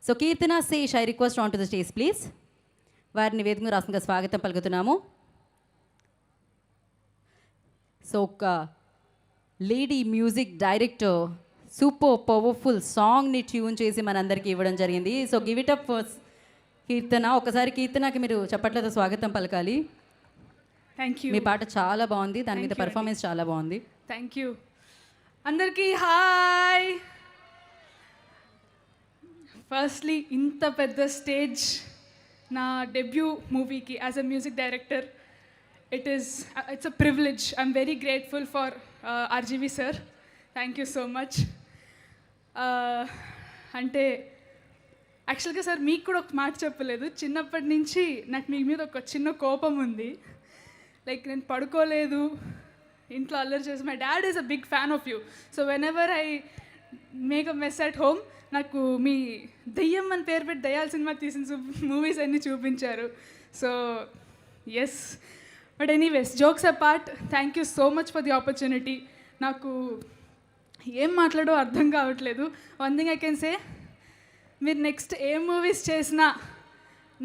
So Keerthana Sesh, I request on to the stage please. వారిని వేదిక రాష్ట్రంగా స్వాగతం పలుకుతున్నాము. సో ఒక lady music director super powerful సాంగ్ని ట్యూన్ చేసి మనందరికీ ఇవ్వడం జరిగింది. So give it up for Keerthana. ఒకసారి కీర్తనకి మీరు చప్పట్లతో స్వాగతం పలకాలి. Thank you. మీ పాట చాలా బాగుంది, దాని మీద పర్ఫార్మెన్స్ చాలా బాగుంది. Thank you. అందరికీ హాయ్. ఫస్ట్లీ ఇంత పెద్ద స్టేజ్ నా డెబ్యూ మూవీకి as a music director it's a privilege. I'm very grateful for RGV sir. Thank you so much. అంటే యాక్చువల్గా సార్ మీకు కూడా ఒక మాట చెప్పలేదు. చిన్నప్పటి నుంచి నాకు మీ మీద ఒక చిన్న కోపం ఉంది. లైక్ నేను పడుకోలేదు, ఇంట్లో అల్లరి చేసి. My dad is a big fan of you. So whenever I make a mess at home, నాకు మీ దయ్యం అని పేరు పెట్టి దయ్యాల సినిమా తీసిన మూవీస్ అన్నీ చూపించారు. So yes, but anyways, jokes apart, thank you so much for the opportunity. నాకు ఏం మాట్లాడో అర్థం కావట్లేదు. One thing I can say, మీరు నెక్స్ట్ ఏ మూవీస్ చేసినా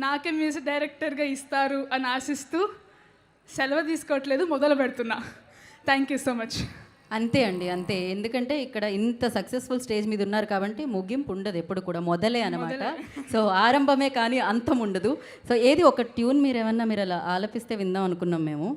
నాకే మ్యూజిక్ డైరెక్టర్గా ఇస్తారు అని ఆశిస్తూ సెలవు తీసుకోవట్లేదు, మొదలు పెడుతున్నా. Thank you so much. అంతే అండి, అంతే. ఎందుకంటే ఇక్కడ ఇంత సక్సెస్ఫుల్ స్టేజ్ మీద ఉన్నారు కాబట్టి ముగింపు ఉండదు, ఎప్పుడు కూడా మొదలే అనమాట. సో ఆరంభమే కానీ అంతం ఉండదు. సో ఏది ఒక ట్యూన్ మీరు ఏమన్నా మీరు అలా ఆలపిస్తే విందాం అనుకున్నాం మేము.